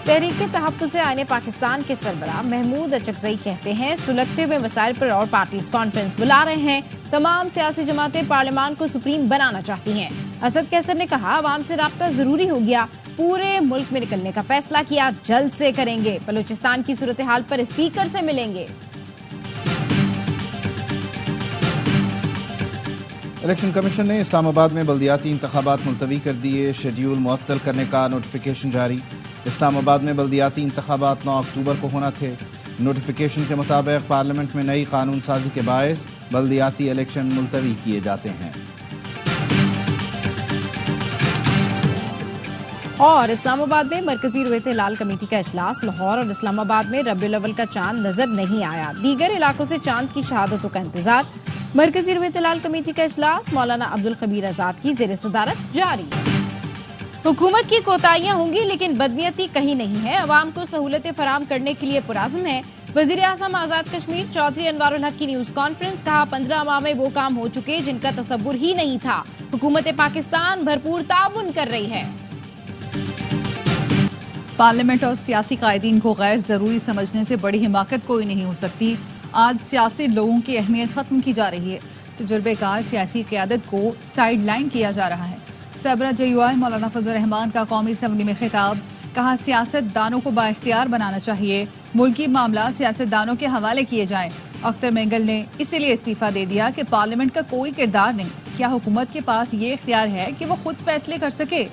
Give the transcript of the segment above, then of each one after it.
तहरीक तहफ़्फ़ुज़ आईन पाकिस्तान के सरबराह महमूद अचकज़ई कहते हैं सुलगते हुए मसाइल पर और पार्टीज कॉन्फ्रेंस बुला रहे हैं। तमाम सियासी जमातें पार्लियामान को सुप्रीम बनाना चाहती हैं। असद कैसर ने कहा अवाम से राब्ता जरूरी हो गया, पूरे मुल्क में निकलने का फैसला किया, जल्द से करेंगे। बलूचिस्तान की सूरत हाल पर स्पीकर से मिलेंगे। इलेक्शन कमीशन ने इस्लामाबाद में बल्दियाती इंतखाबात मुलतवी कर दिए, शेड्यूल मुअत्तल करने का नोटिफिकेशन जारी। इस्लामाबाद में बल्दियाती इंतखाबात 9 अक्टूबर को होना थे। नोटिफिकेशन के मुताबिक पार्लियामेंट में नई कानून साजी के बायस बल्दियाती इलेक्शन मुलतवी किए जाते हैं। और इस्लामाबाद में मरकजी रुयत हिलाल कमेटी का इजलास। लाहौर और इस्लामाबाद में रबीउल अव्वल का चांद नजर नहीं आया, दीगर इलाकों से चांद की शहादतों का इंतजार। मरकजी रुयत हिलाल कमेटी का इजलास मौलाना अब्दुल खबीर आजाद की जेर सदारत जारी। हुकूमत की कोताहियां होंगी लेकिन बदनीयती कहीं नहीं है, अवाम को सहूलतें फराम करने के लिए पुराज़्म है। वज़ीर आज़म आजाद कश्मीर चौधरी अनवारुल हक की न्यूज कॉन्फ्रेंस। कहा 15 माह में वो काम हो चुके जिनका तसव्वुर ही नहीं था। हुकूमत पाकिस्तान भरपूर ताउन कर रही है। पार्लियामेंट और सियासी कायदीन को गैर जरूरी समझने से बड़ी हिमाकत कोई नहीं हो सकती। आज सियासी लोगों की अहमियत खत्म की जा रही है। तजुर्बेकार सियासी क़यादत को साइड लाइन किया जा रहा है। सबरा JUI मौलाना फजल रहमान का कौमी असम्बली में खिताब। कहा सियासतदानों को बाइख्तियार बनाना चाहिए, मुल्की मामला सियासतदानों के हवाले किए जाएं। अख्तर मेंगल ने इसीलिए इस्तीफा दे दिया कि पार्लियामेंट का कोई किरदार नहीं। क्या हुकूमत के पास ये इख्तियार है कि वो खुद फैसले कर सके?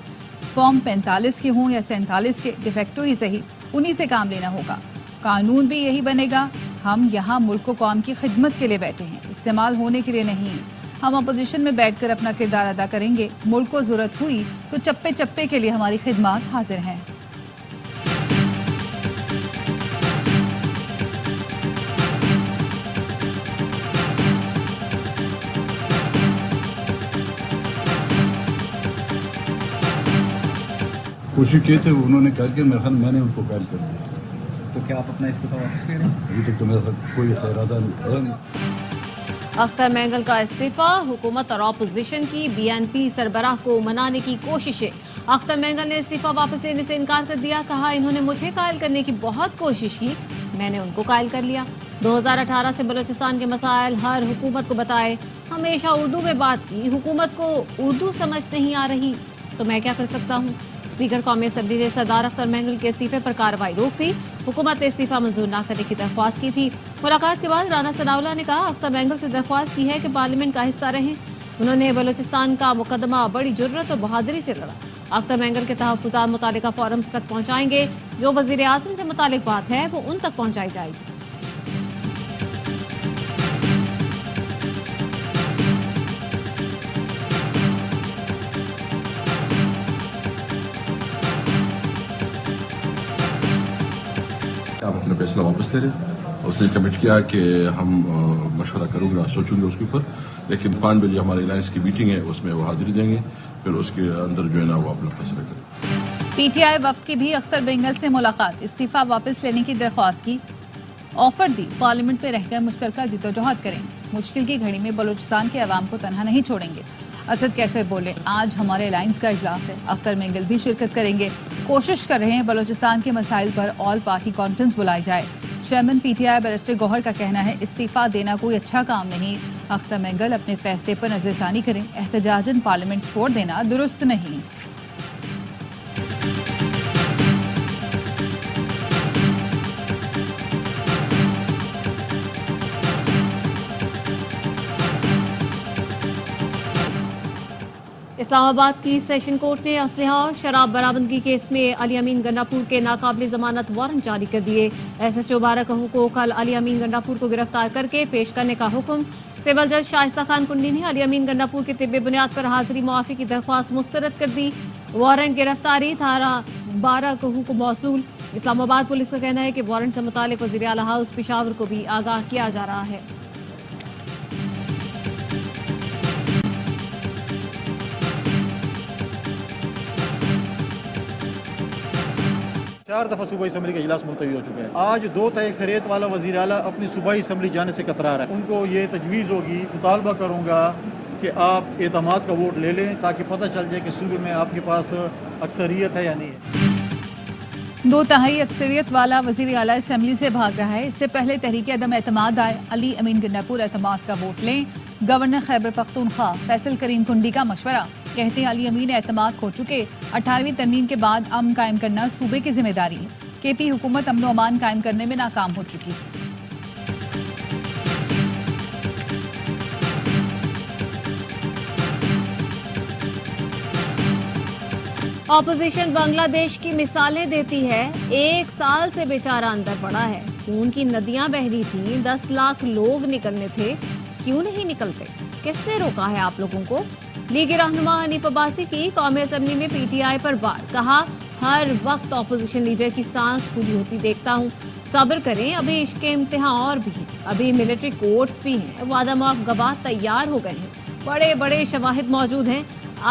फॉर्म 45 के हों या 47 के, डिफेक्टो ही सही, उन्हीं से काम लेना होगा। कानून भी यही बनेगा। हम यहाँ मुल्क को कौम की खिदमत के लिए बैठे हैं, इस्तेमाल होने के लिए नहीं। हम अपोजिशन में बैठकर अपना किरदार अदा करेंगे। मुल्क को जरूरत हुई तो चप्पे चप्पे के लिए हमारी खिदमत हाजिर हैं। कोशिश किए थे, उन्होंने कहा कि मैंने उनको कायल कर दिया। तो क्या आप अपना इस्तीफा वापस ले रहे हैं? अभी तक तो मेरा कोई ऐसा इरादा नहीं। अख्तर मेंगल का इस्तीफा। हुकूमत और अपोजिशन की BNP सरबराह को मनाने की कोशिशें। अख्तर मेंगल ने इस्तीफा वापस लेने से इनकार कर दिया। कहा इन्होंने मुझे कायल करने की बहुत कोशिश की, मैंने उनको कायल कर लिया। 2018 से बलूचिस्तान के मसाइल हर हुकूमत को बताए, हमेशा उर्दू में बात की। हुकूमत को उर्दू समझ नहीं आ रही तो मैं क्या कर सकता हूँ? स्पीकर कौमी असम्बली ने सरदार अख्तर मेंगल के इस्तीफे पर कार्रवाई रोक दी। हुकूमत ने इस्तीफा मंजूर न करने की दरख्वास्त की थी। मुलाकात के बाद राना सनाउल्लाह ने कहा अख्तर मेंगल से दरख्वास्त की है कि पार्लियामेंट का हिस्सा रहें। उन्होंने बलूचिस्तान का मुकदमा बड़ी जुर्रत और बहादुरी से लड़ा। अख्तर मेंगल के तहफ़्फ़ुज़ात मुतालिका फोरम्स तक पहुँचाएंगे। जो वज़ीर आज़म से मुतालिक बात है वो उन तक पहुँचाई जाएगी। आप अपना फैसला वापस ले रहे। उसने कमिट किया कि हम मशवरा करूंगा, सोचूंगे उसके ऊपर, लेकिन 5 बजे हमारे अलायंस की मीटिंग है, उसमें वो हाजिरी देंगे, फिर उसके अंदर जो है ना वो अपना फैसला करें। PTI वफ्द की भी अख्तर मेंगल से मुलाकात, इस्तीफा वापस लेने की दरख्वास्त की, ऑफर दी पार्लियामेंट में रहकर मुश्तरका जिद्दोजहद करेंगे। मुश्किल की घड़ी में बलूचिस्तान के अवाम को तनहा नहीं छोड़ेंगे। असद कैसर बोले आज हमारे अलायंस का इजलास है, अख्तर मेंगल भी शिरकत करेंगे। कोशिश कर रहे हैं बलूचिस्तान के मसाइल पर ऑल पार्टी कॉन्फ्रेंस बुलाई जाए। चेयरमैन PTI बैरिस्टर गौहर का कहना है इस्तीफा देना कोई अच्छा काम नहीं। अख्तर मेंगल अपने फैसले पर नजरसानी करें, एहतजाजन पार्लियामेंट छोड़ देना दुरुस्त नहीं। इस्लामाबाद की सेशन कोर्ट ने असलहा और शराब बरामदगी केस में अली अमीन गंडापुर के नाकाबिल जमानत वारंट जारी कर दिए। SHO 12 कहू को कल अली अमीन गंडापुर को गिरफ्तार करके पेश करने का हुक्म। सिविल जज शाइस्ता खान कुंडी ने अली अमीन गंडापुर के तिब्बी बुनियाद पर हाजिरी मुआफी की दरख्वास्त मुस्तरद कर दी। वारंट गिरफ्तारी धारा 12 कहू को मौसूल। इस्लामाबाद पुलिस का कहना है कि वारंट से मुतालिक वज़ीर आला हाउस पेशावर को भी आगाह किया जा रहा है। 4 दफा सूबाई असम्बली का इजलास मुलतवी हो चुका है। आज 2 तय अक्सरियत वाला वज़ीर आला अपनी सूबाई असम्बली जाने से कतरा रहा है। उनको ये तजवीज़ होगी, मुतालबा करूंगा कि आप एतमाद का वोट ले लें ताकि पता चल जाए कि सूबे में आपके पास अक्सरियत है या नहीं है। 2/3 अक्सरियत वाला वजीर आला असेंबली से भाग रहा है। इससे पहले तहरीक अदम एतमाद आए अली अमीन गन्नापुर एतमाद का वोट लें। गवर्नर खैबर पख्तूनख्वा फैसल करीम कुंडी का मशवरा, कहते हैं अली अमीन एतमाद खो चुके, 18वीं तरमीम के बाद अमन कायम करना सूबे की जिम्मेदारी है। केपी हुकूमत अमन अमान कायम करने में नाकाम हो चुकी है। ऑपोजिशन बांग्लादेश की मिसालें देती है। 1 साल से बेचारा अंदर पड़ा है। खून की नदियां बह रही थी, 10 लाख लोग निकलने थे, क्यों नहीं निकलते? किसने रोका है आप लोगों को? लीगी रहनुमा हनीफ अब्बासी की कौमी असेंबली में पीटीआई पर वार, कहा हर वक्त ऑपोजिशन लीडर की सांस फूली होती देखता हूँ। सब्र करें, अभी इसके इम्तिहान और भी हैं, अभी मिलिट्री कोर्ट्स भी हैं, वादा माफ गवाह तैयार हो गए हैं, बड़े बड़े शवाहिद मौजूद हैं,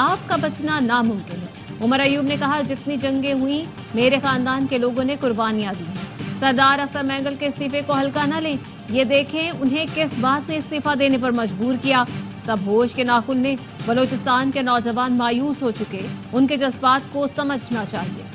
आपका बचना नामुमकिन है। उमर अयूब ने कहा जितनी जंगें हुई मेरे खानदान के लोगों ने कुर्बानियां दी हैं। सरदार अख्तर मैंगल के इस्तीफे को हल्का न लें, ये देखें उन्हें किस बात ने इस्तीफा देने पर मजबूर किया। सब होश के नाखुन ने बलोचिस्तान के नौजवान मायूस हो चुके, उनके जज्बात को समझना चाहिए।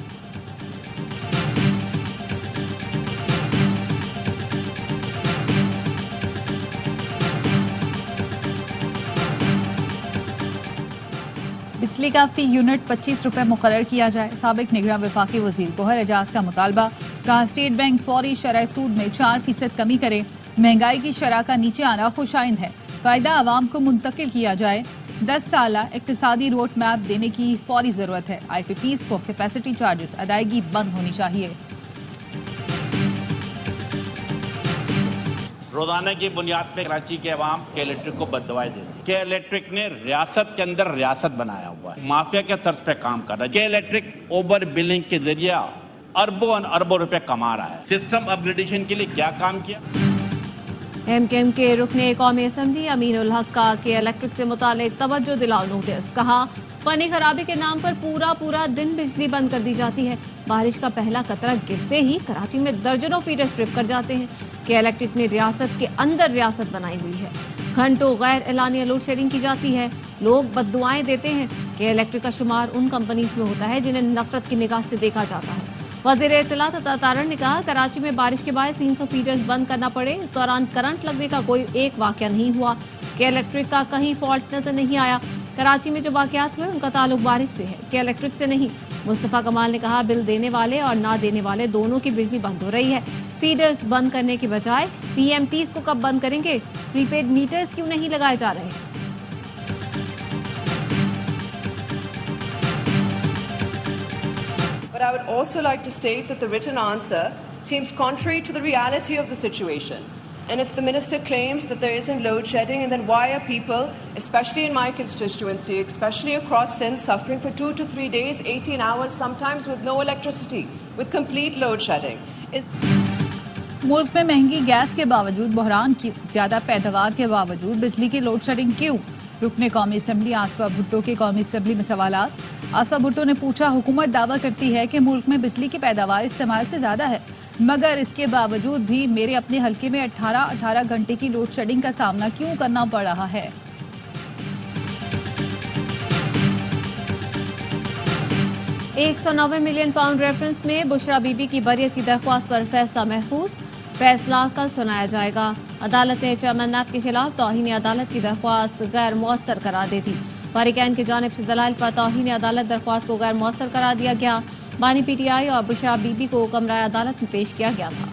बिजली का फी यूनिट 25 रुपए मुकर्रर किया जाए। साबिक निगरां वफाकी वजीर गोहर एजाज का मुतालबा, कहा स्टेट बैंक फौरी शरह सूद में 4% कमी करे। महंगाई की शरह का नीचे आना खुशाइंद है, फायदा आवाम को मुंतकिल किया जाए। 10 साला इक्तिसादी रोड मैप देने की फौरी जरूरत है। IPPs को कैपेसिटी चार्जेस अदायगी बंद होनी चाहिए। रोजाना की बुनियाद पे कराची के अवाम के इलेक्ट्रिक को बददवाएं दे रही है। के इलेक्ट्रिक ने रियासत के अंदर रियासत बनाया हुआ है, माफिया के तर्ज पे काम कर रहा है। के इलेक्ट्रिक ओवर बिलिंग के जरिए अरबों अरबों रुपए कमा रहा है। सिस्टम अपग्रेडेशन के लिए क्या काम किया? MKM के रुकने कौमी असेंबली अमीनुल हक का के इलेक्ट्रिक से मुतालिक तवज्जो दिलाओ नोटिस, कहा पानी खराबी के नाम पर पूरा दिन बिजली बंद कर दी जाती है। बारिश का पहला कतरा गिरते ही कराची में दर्जनों फीडर स्ट्रिप कर जाते हैं। के इलेक्ट्रिक ने रियासत के अंदर रियासत बनाई हुई है। घंटों गैर एलानिया लोड शेडिंग की जाती है, लोग बद्दुआएं देते हैं। के इलेक्ट्रिक का शुमार उन कंपनीज में होता है जिन्हें नफरत की निगाह से देखा जाता है। वजीर इत्तलात अता तारण ने कहा कराची में बारिश के बाद 300 फीडर्स बंद करना पड़े, इस दौरान करंट लगने का कोई एक वाकया नहीं हुआ। के इलेक्ट्रिक का कहीं फॉल्ट नजर नहीं आया। कराची में जो वाकयात हुए उनका ताल्लुक बारिश से है, के इलेक्ट्रिक से नहीं। मुस्तफा कमाल ने कहा बिल देने वाले और ना देने वाले दोनों की बिजली बंद हो रही है। फीडर्स बंद करने की बजाय PMTs को कब बंद करेंगे? प्रीपेड मीटर्स क्यों नहीं लगाए जा रहे? But I would also like to state that the written answer seems contrary to the reality of the situation. And if the minister claims that there isn't load shedding, and then why are people, especially in my constituency, especially across Sindh, suffering for 2 to 3 days, 18 hours, sometimes with no electricity, with complete load shedding? मुल्क में महंगी gas के बावजूद बहरान क्यों? ज्यादा पैदावार के बावजूद बिजली की लोड शेडिंग क्यों? रुकने कौमी असेंबली आसफा भुट्टो के कौमी असेंबली में सवालात। आसफा भुट्टो ने पूछा हुकूमत दावा करती है कि मुल्क में बिजली की पैदावार इस्तेमाल से ज्यादा है, मगर इसके बावजूद भी मेरे अपने हल्के में 18 घंटे की लोड शेडिंग का सामना क्यों करना पड़ रहा है? £190 मिलियन रेफरेंस में बुशरा बीबी की बरियत की दरख्वास्त पर फैसला महफूज। फैसला कल सुनाया जाएगा। अदालत ने चेयरमैन नैब के खिलाफ तौहीन अदालत की दरख्वास्त गैर मौसर करार दे दी। फारिकैन की जानिब से दलाइल पर तौहीन अदालत दरख्वास्त को गैर मौसर करार दिया गया। बानी PTI और बुशरा बीबी को कमरा अदालत में पेश किया गया था।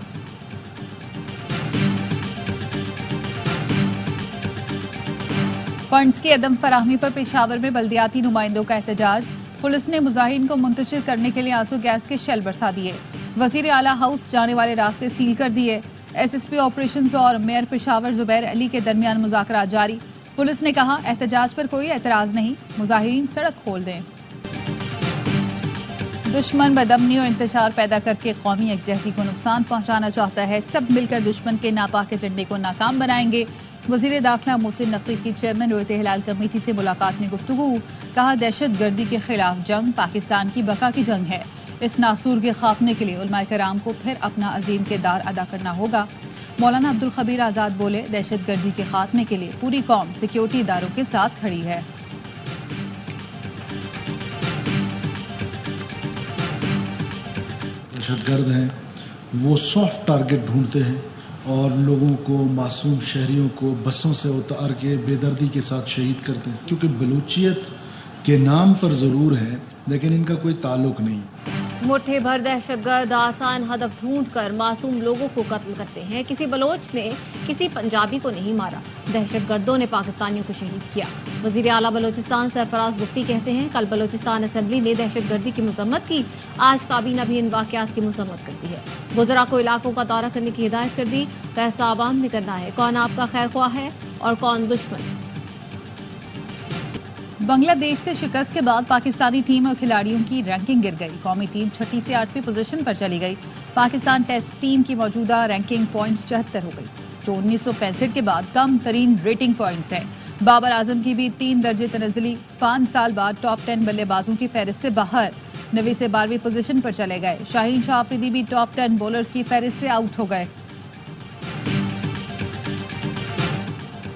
फंड्स की अदम फराहमी पर पेशावर में बल्दियाती नुमाइंदों का एहतजाज। पुलिस ने मुजाहिरीन को मुंतशिर करने के लिए आंसू गैस के शेल बरसा दिए। वजीर आला हाउस जाने वाले रास्ते सील कर दिए। SSP ऑपरेशंस और मेयर पेशावर जुबैर अली के दरमियान मुज़ाकरात जारी। पुलिस ने कहा एहतजाज पर कोई एतराज नहीं, मुजाहिरीन सड़क खोल दें। दुश्मन बदअमनी और इंतशार पैदा करके कौमी यकजहती को नुकसान पहुंचाना चाहता है। सब मिलकर दुश्मन के नापाक एजेंडे को नाकाम बनाएंगे। वजीर दाखिला मोहसिन नकवी की चेयरमैन रोयत हिलाल कमेटी से मुलाकात में गुफ्तगू। कहा दहशत गर्दी के खिलाफ जंग पाकिस्तान की बका की जंग है। इस नासूर के खात्मे के लिए उलमाए कराम को फिर अपना अजीम किरदार अदा करना होगा। मौलाना अब्दुल खबीर आज़ाद बोले दहशत गर्दी के खात्मे के लिए पूरी कौम सिक्योरिटी इदारों के साथ खड़ी है। दहशतगर्द हैं वो सॉफ्ट टारगेट ढूंढते हैं और लोगों को, मासूम शहरियों को बसों से उतार के बेदर्दी के साथ शहीद करते हैं, क्योंकि बलूचियत के नाम पर ज़रूर है लेकिन इनका कोई ताल्लुक नहीं। मुट्ठी भर दहशतगर्द आसान हदफ ढूंढकर मासूम लोगों को कत्ल करते हैं। किसी बलोच ने किसी पंजाबी को नहीं मारा, दहशतगर्दों ने पाकिस्तानियों को शहीद किया। वजीर आला बलोचिस्तान सरफराज बुख्ती कहते हैं, कल बलोचिस्तान असेंबली ने दहशतगर्दी की मजम्मत की, आज काबीना भी इन वाकयात की मजम्मत करती है। वज़रा को इलाकों का दौरा करने की हिदायत कर दी। फैसला आवाम ने करना है, कौन आपका खैर ख्वाह है और कौन दुश्मन। बांग्लादेश से शिकस्त के बाद पाकिस्तानी टीम और खिलाड़ियों की रैंकिंग गिर गई। कौमी टीम 6ठी से 8वीं पोजीशन पर चली गई। पाकिस्तान टेस्ट टीम की मौजूदा रैंकिंग पॉइंट्स 74 हो गई, जो 1965 के बाद कम तरीन रेटिंग पॉइंट्स हैं। बाबर आजम की भी 3 दर्जे तनज़्ज़ुली 5 साल बाद टॉप 10 बल्लेबाजों की फहरिस्त से बाहर, 9वीं से 12वीं पोजीशन पर चले गए। शाहीन शाह अफरीदी भी टॉप 10 बॉलर्स की फहरिस्त से आउट हो गए।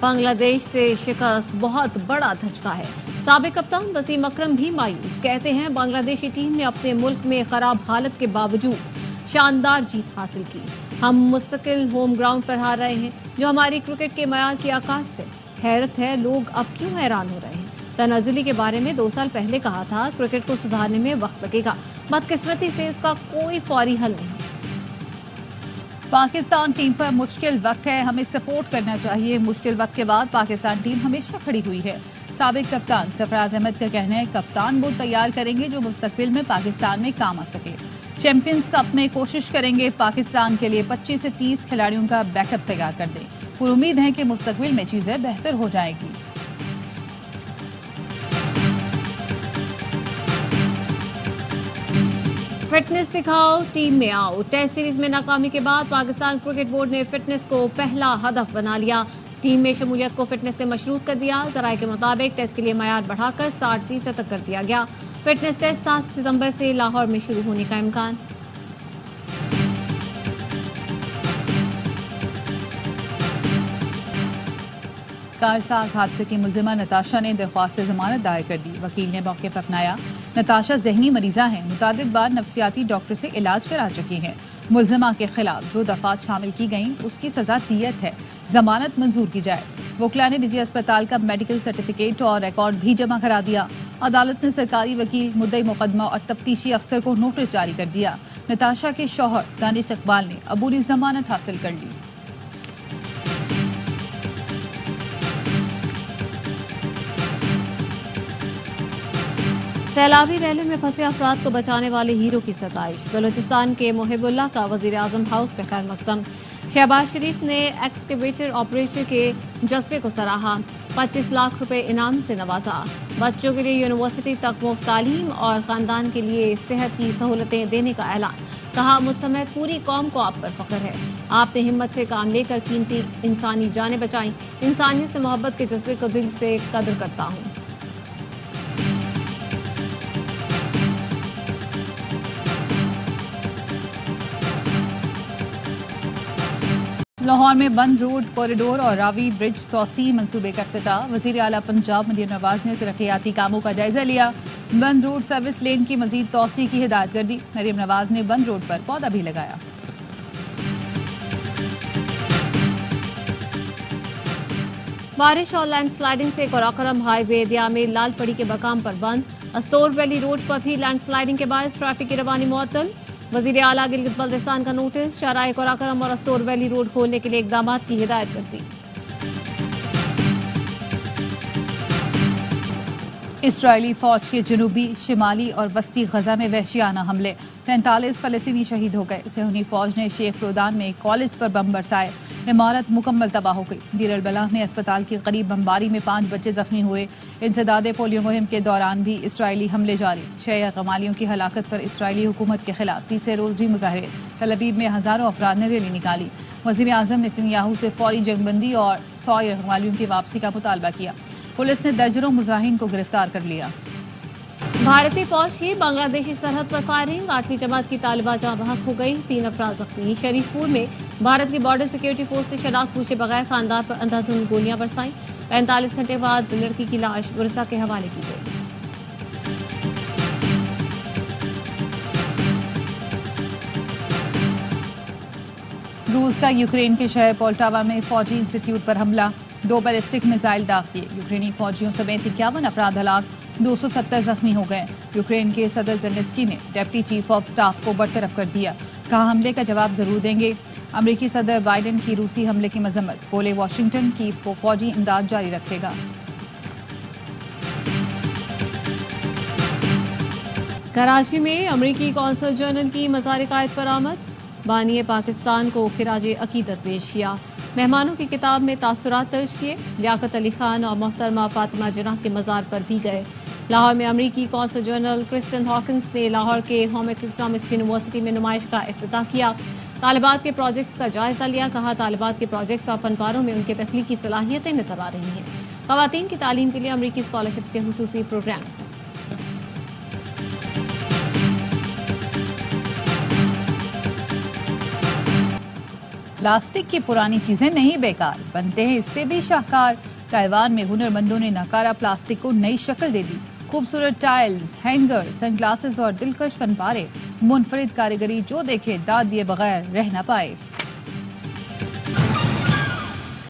बांग्लादेश से शिकस्त बहुत बड़ा धचका है। साबिक कप्तान वसीम अकरम भी मायूस, कहते हैं बांग्लादेशी टीम ने अपने मुल्क में खराब हालत के बावजूद शानदार जीत हासिल की। हम मुस्तकिल होम ग्राउंड पर हार रहे हैं, जो हमारी क्रिकेट के मयार की आकाश है। हैरत है, लोग अब क्यों हैरान हो रहे हैं। तनाजुली के बारे में 2 साल पहले कहा था, क्रिकेट को सुधारने में वक्त लगेगा। बदकिस्मती से इसका कोई फौरी हल नहीं। पाकिस्तान टीम पर मुश्किल वक्त है, हमें सपोर्ट करना चाहिए। मुश्किल वक्त के बाद पाकिस्तान टीम हमेशा खड़ी हुई है। साबिक कप्तान सरफराज अहमद का कहना है, कप्तान वो तैयार करेंगे जो मुस्तकबिल में पाकिस्तान में काम आ सके। चैंपियंस कप में कोशिश करेंगे पाकिस्तान के लिए 25 से 30 खिलाड़ियों का बैकअप तैयार कर दें। पूरी उम्मीद है कि मुस्तकबिल में चीजें बेहतर हो जाएगी। फिटनेस दिखाओ, टीम में आओ। टेस्ट सीरीज में नाकामी के बाद पाकिस्तान क्रिकेट बोर्ड ने फिटनेस को पहला हदफ बना लिया। टीम में शमूलियत को फिटनेस से मशरूत कर दिया। जराये के मुताबिक टेस्ट के लिए मयार बढ़ाकर 60% तक कर दिया गया। फिटनेस टेस्ट 7 सितंबर से लाहौर में शुरू होने का इम्कान। कारसाज हादसे की मुलजिमा नताशा ने दरख्वास्त जमानत दायर कर दी। वकील ने मौके पर अपनाया, नताशा जहनी मरीजा हैं, मुतादिद बार नफ्सियाती डॉक्टर से इलाज करा चुकी हैं। मुलजिमा के खिलाफ जो दफात शामिल की गईं उसकी सजा दियत है, जमानत मंजूर की जाए। वकला ने निजी अस्पताल का मेडिकल सर्टिफिकेट और रिकॉर्ड भी जमा करा दिया। अदालत ने सरकारी वकील, मुद्दई मुकदमा और तफ्तीशी अफसर को नोटिस जारी कर दिया। नताशा के शौहर दानिश इकबाल ने अबूरी जमानत हासिल कर ली। सैलाबी रैली में फंसे अफराद को बचाने वाले हीरो की सताइश। बलूचिस्तान के मुहिबुल्लाह का वजीर आजम हाउस पे खैर मकदम। शहबाज शरीफ ने एक्सकेवेटर ऑपरेटर के जज्बे को सराहा। 25 लाख रुपए इनाम से नवाजा। बच्चों के लिए यूनिवर्सिटी तक मुफ्त तालीम और खानदान के लिए सेहत की सहूलतें देने का ऐलान। कहा, मुझ समेत पूरी कौम को आप पर फख्र है। आपने हिम्मत से काम लेकर कीमती इंसानी जानें बचाई। इंसानियत से मोहब्बत के जज्बे को दिल से कदर करता हूँ। लाहौर में बंद रोड कॉरिडोर और रावी ब्रिज तोसी मंसूबे का इफ्तिताह। वजीर आला पंजाब मरियम नवाज ने तरक्याती कामों का जायजा लिया। बंद रोड सर्विस लेन की मजीद तोसी की हिदायत कर दी। मरियम नवाज ने बंद रोड पर पौधा भी लगाया। बारिश और लैंडस्लाइडिंग से कोराकोरम हाईवे दियामे लालपड़ी के मकाम पर बंद। अस्तोर वैली रोड पर भी लैंडस्लाइडिंग के बायस ट्रैफिक की रवानी मुअत्तल। वजीर आला गिलगित बल्तिस्तान का नोटिस। चौराहे कोराकोरम और अस्तोर वैली रोड खोलने के लिए इकदाम की हिदायत कर दी। इसराइली फौज के जनूबी, शिमाली और वस्ती गजा में वहशियाना हमले। 43 फलस्तीनी शहीद हो गए। सेहूनी फौज ने शेख रोदान में कॉलेज पर बम बरसाए। इमारत मुकम्मल तबाह हो गई। दीर अल बलाह में अस्पताल के करीब बमबारी में 5 बच्चे जख्मी हुए। इंसदादे पोलियो मुहिम के दौरान भी इसराइली हमले जारी। 6 गमालियों की हलाकत पर इसराइली हुकूमत के खिलाफ तीसरे रोज भी मुजाहरे। तल अबीब में हजारों अफराद ने रैली निकाली। वजीर आजम नेतन्याहू से फौरी जंगबंदी और 100 गमालियों की वापसी का मुतालबा किया। पुलिस ने दर्जनों मुजाहिन को गिरफ्तार कर लिया। भारतीय फौज की बांग्लादेशी सरहद पर फायरिंग। 8वीं जमात की तालिबा जाँ बहक हो गई। 3 अफराद जख्मी। शरीफपुर में भारत की बॉर्डर सिक्योरिटी फोर्स ने शनाख्त पूछे बगैर खानदार पर अंधाधुंध गोलियां बरसाई। 45 घंटे बाद लड़की की लाश गुरसा के हवाले की गई। रूस का यूक्रेन के शहर पोल्टावा में फौजी इंस्टीट्यूट पर हमला, 2 बैलिस्टिक मिसाइल दाग दिए। यूक्रेनी फौजियों समेत 51 अफराद हलाक, 270 जख्मी हो गए। यूक्रेन के सदर ज़ेलेंस्की ने डिप्टी चीफ ऑफ स्टाफ को बरतरफ कर दिया, कहा हमले का जवाब जरूर देंगे। अमेरिकी सदर बाइडेन की रूसी हमले की मजम्मत, बोले वाशिंगटन की फौजी इमदाद जारी रखेगा। कराची में अमरीकी कौंसल जनरल की मज़ार कायद पर आमद, बानी पाकिस्तान को खिराज अकीदत पेश किया। मेहमानों की किताब में तासुरात दर्ज किए। लियाकत अली खान और मोहतरमा फातिमा जिन्नाह के मज़ार पर भी गए। लाहौर में अमरीकी कौंसल जनरल क्रिस्टन हॉकिंस ने लाहौर के होम इकनॉमिक्स यूनिवर्सिटी में नुमाइश का इफ्तिताह किया। तालिबात के प्रोजेक्ट्स का जायजा लिया, कहा तालिबात के प्रोजेक्ट्स और फनकारों में उनके तख्लीकी सलाहियतें नजर आ रही हैं। खवातीन की तालीम के लिए अमरीकी स्कॉलरशिप्स के खुसूसी प्रोग्राम्स हैं। प्लास्टिक की पुरानी चीजें नहीं बेकार, बनते हैं इससे भी शाहकार। ताइवान में हुनरमंदों ने नकारा प्लास्टिक को नई शक्ल दे दी। खूबसूरत टाइल्स, हैंगर, सनग्लासेस और दिलकश फनपारे, मुनफरिद कारीगरी जो देखे दाद दिए बगैर रह न पाए।